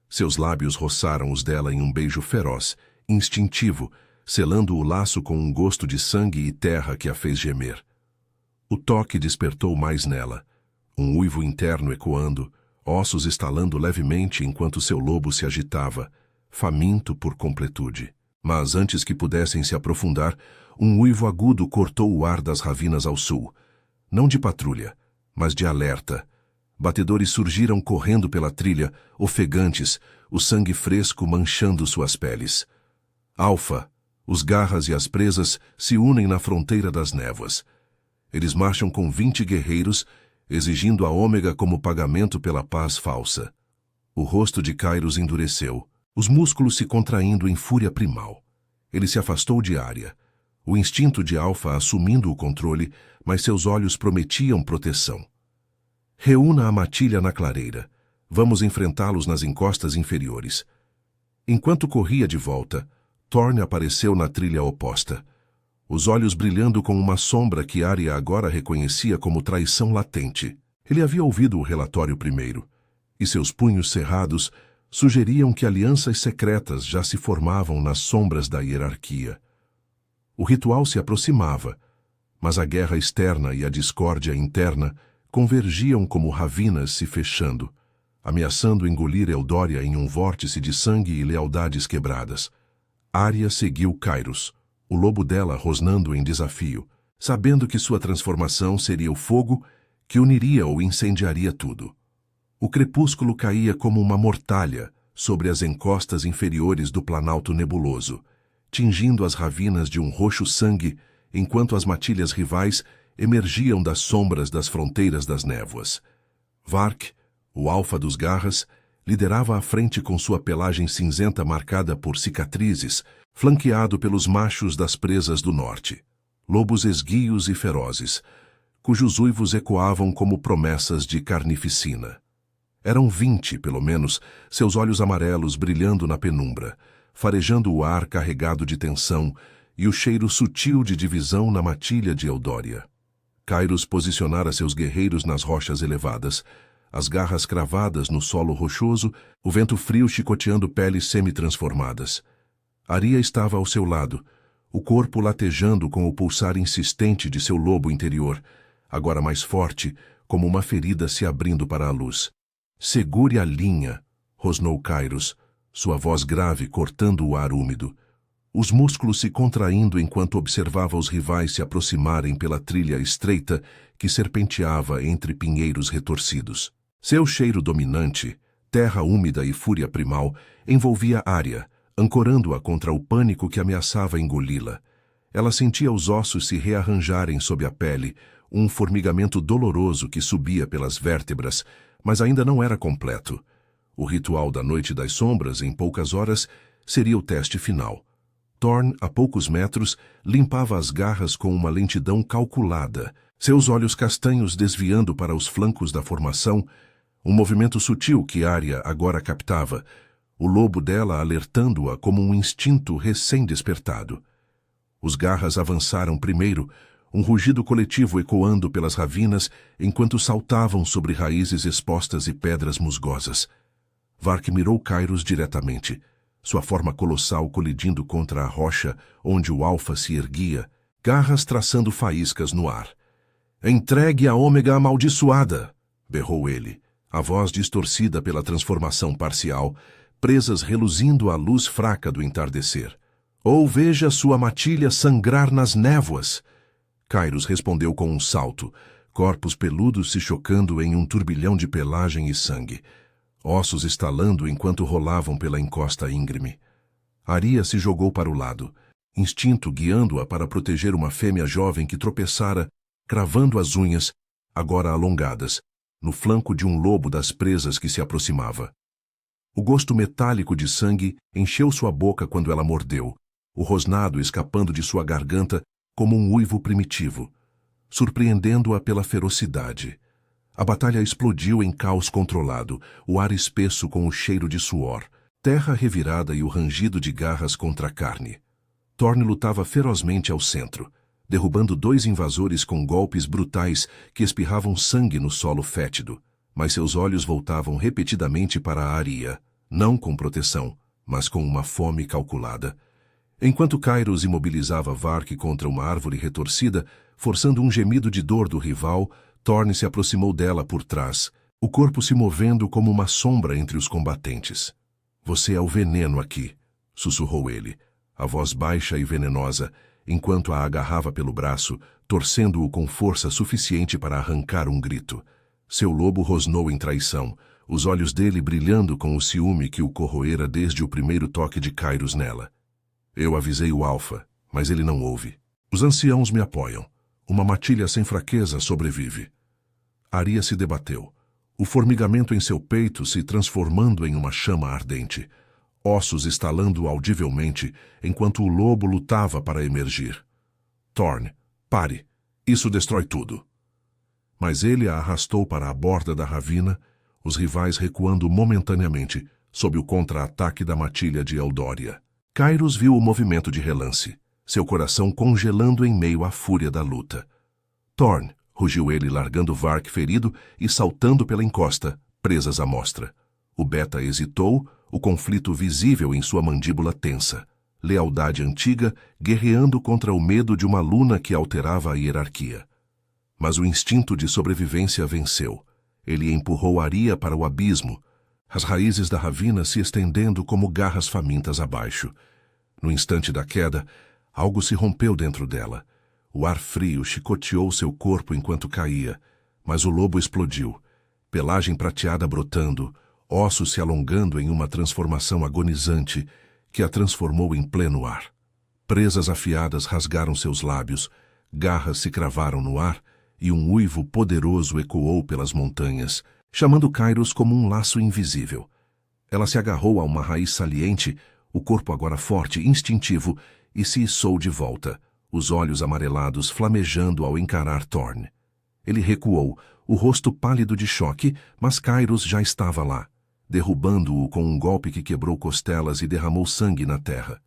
Seus lábios roçaram os dela em um beijo feroz, instintivo, selando o laço com um gosto de sangue e terra que a fez gemer. O toque despertou mais nela, um uivo interno ecoando, ossos estalando levemente enquanto seu lobo se agitava, faminto por completude. Mas antes que pudessem se aprofundar, um uivo agudo cortou o ar das ravinas ao sul. Não de patrulha, mas de alerta. Batedores surgiram correndo pela trilha, ofegantes, o sangue fresco manchando suas peles. Alfa, os garras e as presas se unem na fronteira das névoas. Eles marcham com 20 guerreiros, exigindo a Ômega como pagamento pela paz falsa. O rosto de Kairos endureceu, os músculos se contraindo em fúria primal. Ele se afastou de Arya, o instinto de Alfa assumindo o controle, mas seus olhos prometiam proteção. Reúna a matilha na clareira. Vamos enfrentá-los nas encostas inferiores. Enquanto corria de volta, Thorn apareceu na trilha oposta, os olhos brilhando com uma sombra que Arya agora reconhecia como traição latente. Ele havia ouvido o relatório primeiro, e seus punhos cerrados sugeriam que alianças secretas já se formavam nas sombras da hierarquia. O ritual se aproximava, mas a guerra externa e a discórdia interna convergiam como ravinas se fechando, ameaçando engolir Eldória em um vórtice de sangue e lealdades quebradas. Arya seguiu Kairos, o lobo dela rosnando em desafio, sabendo que sua transformação seria o fogo que uniria ou incendiaria tudo. O crepúsculo caía como uma mortalha sobre as encostas inferiores do planalto nebuloso, tingindo as ravinas de um roxo sangue, enquanto as matilhas rivais emergiam das sombras das fronteiras das névoas. Vark, o alfa dos garras, liderava a frente com sua pelagem cinzenta marcada por cicatrizes, flanqueado pelos machos das presas do norte, lobos esguios e ferozes, cujos uivos ecoavam como promessas de carnificina. Eram 20, pelo menos, seus olhos amarelos brilhando na penumbra, farejando o ar carregado de tensão e o cheiro sutil de divisão na matilha de Eldória. Kairos posicionara seus guerreiros nas rochas elevadas, as garras cravadas no solo rochoso, o vento frio chicoteando peles semi-transformadas. Arya estava ao seu lado, o corpo latejando com o pulsar insistente de seu lobo interior, agora mais forte, como uma ferida se abrindo para a luz. «Segure a linha», rosnou Kairos, sua voz grave cortando o ar úmido. Os músculos se contraindo enquanto observava os rivais se aproximarem pela trilha estreita que serpenteava entre pinheiros retorcidos. Seu cheiro dominante, terra úmida e fúria primal, envolvia Arya, ancorando-a contra o pânico que ameaçava engoli-la. Ela sentia os ossos se rearranjarem sob a pele, um formigamento doloroso que subia pelas vértebras, mas ainda não era completo. O ritual da Noite das Sombras, em poucas horas, seria o teste final. Thorn, a poucos metros, limpava as garras com uma lentidão calculada, seus olhos castanhos desviando para os flancos da formação, um movimento sutil que Arya agora captava, o lobo dela alertando-a como um instinto recém-despertado. Os garras avançaram primeiro, um rugido coletivo ecoando pelas ravinas enquanto saltavam sobre raízes expostas e pedras musgosas. Vark mirou Kairos diretamente, sua forma colossal colidindo contra a rocha onde o alfa se erguia, garras traçando faíscas no ar. «Entregue a Ômega amaldiçoada!» berrou ele, a voz distorcida pela transformação parcial, presas reluzindo à luz fraca do entardecer. Ou veja sua matilha sangrar nas névoas. Kairos respondeu com um salto, corpos peludos se chocando em um turbilhão de pelagem e sangue, ossos estalando enquanto rolavam pela encosta íngreme. Aria se jogou para o lado, instinto guiando-a para proteger uma fêmea jovem que tropeçara, cravando as unhas, agora alongadas, no flanco de um lobo das presas que se aproximava. O gosto metálico de sangue encheu sua boca quando ela mordeu, o rosnado escapando de sua garganta como um uivo primitivo, surpreendendo-a pela ferocidade. A batalha explodiu em caos controlado, o ar espesso com o cheiro de suor, terra revirada e o rangido de garras contra a carne. Thorne lutava ferozmente ao centro, derrubando 2 invasores com golpes brutais que espirravam sangue no solo fétido, mas seus olhos voltavam repetidamente para a Aria, não com proteção, mas com uma fome calculada. Enquanto Kairos imobilizava Vark contra uma árvore retorcida, forçando um gemido de dor do rival, Thorne se aproximou dela por trás, o corpo se movendo como uma sombra entre os combatentes. Você é o veneno aqui, sussurrou ele, a voz baixa e venenosa, enquanto a agarrava pelo braço, torcendo-o com força suficiente para arrancar um grito. Seu lobo rosnou em traição, os olhos dele brilhando com o ciúme que o corroera desde o primeiro toque de Kairos nela. Eu avisei o Alfa, mas ele não ouve. Os anciãos me apoiam. Uma matilha sem fraqueza sobrevive. Aria se debateu, o formigamento em seu peito se transformando em uma chama ardente, ossos estalando audivelmente enquanto o lobo lutava para emergir. Thorne, pare, isso destrói tudo. Mas ele a arrastou para a borda da ravina, os rivais recuando momentaneamente sob o contra-ataque da matilha de Eldória. Kairos viu o movimento de relance, seu coração congelando em meio à fúria da luta. Thorne, rugiu ele largando Vark ferido e saltando pela encosta, presas à mostra. O Beta hesitou, o conflito visível em sua mandíbula tensa. Lealdade antiga guerreando contra o medo de uma luna que alterava a hierarquia. Mas o instinto de sobrevivência venceu. Ele empurrou Aria para o abismo, as raízes da ravina se estendendo como garras famintas abaixo. No instante da queda, algo se rompeu dentro dela. O ar frio chicoteou seu corpo enquanto caía, mas o lobo explodiu, pelagem prateada brotando, ossos se alongando em uma transformação agonizante que a transformou em pleno ar. Presas afiadas rasgaram seus lábios, garras se cravaram no ar e um uivo poderoso ecoou pelas montanhas, chamando Kairos como um laço invisível. Ela se agarrou a uma raiz saliente, o corpo agora forte, instintivo, e se içou de volta, os olhos amarelados flamejando ao encarar Thorne. Ele recuou, o rosto pálido de choque, mas Kairos já estava lá, derrubando-o com um golpe que quebrou costelas e derramou sangue na terra.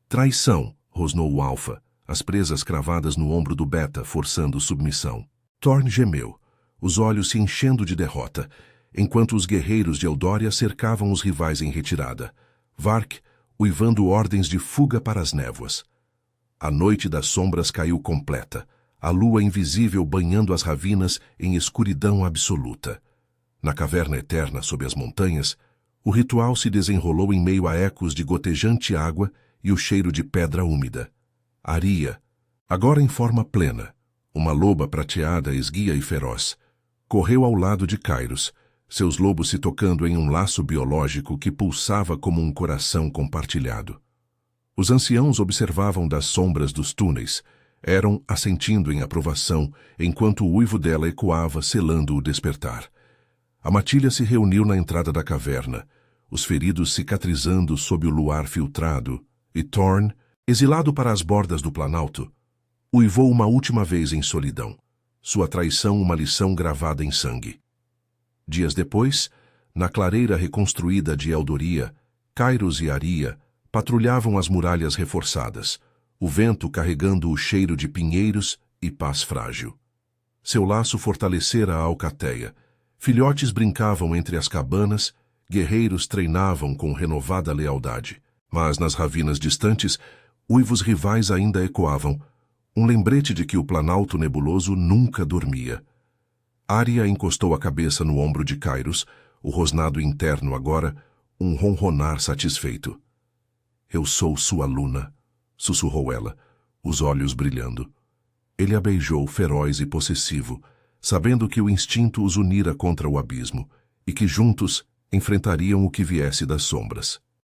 Traição, rosnou o Alfa, as presas cravadas no ombro do Beta, forçando submissão. Thorne gemeu, os olhos se enchendo de derrota, enquanto os guerreiros de Eldória cercavam os rivais em retirada. Vark, uivando ordens de fuga para as névoas. A noite das sombras caiu completa, a lua invisível banhando as ravinas em escuridão absoluta. Na caverna eterna sob as montanhas, o ritual se desenrolou em meio a ecos de gotejante água e o cheiro de pedra úmida. Aria, agora em forma plena, uma loba prateada esguia e feroz, correu ao lado de Kairos, seus lobos se tocando em um laço biológico que pulsava como um coração compartilhado. Os anciãos observavam das sombras dos túneis, eram assentindo em aprovação, enquanto o uivo dela ecoava, selando o despertar. A matilha se reuniu na entrada da caverna, os feridos cicatrizando sob o luar filtrado, e Thorne, exilado para as bordas do Planalto, uivou uma última vez em solidão, sua traição uma lição gravada em sangue. Dias depois, na clareira reconstruída de Eldoria, Kairos e Aria patrulhavam as muralhas reforçadas, o vento carregando o cheiro de pinheiros e paz frágil. Seu laço fortalecera a alcateia, filhotes brincavam entre as cabanas, guerreiros treinavam com renovada lealdade. Mas nas ravinas distantes, uivos rivais ainda ecoavam, um lembrete de que o Planalto nebuloso nunca dormia. Aria encostou a cabeça no ombro de Kairos, o rosnado interno agora, um ronronar satisfeito. Eu sou sua luna, sussurrou ela, os olhos brilhando. Ele a beijou, feroz e possessivo, sabendo que o instinto os unira contra o abismo e que juntos enfrentariam o que viesse das sombras.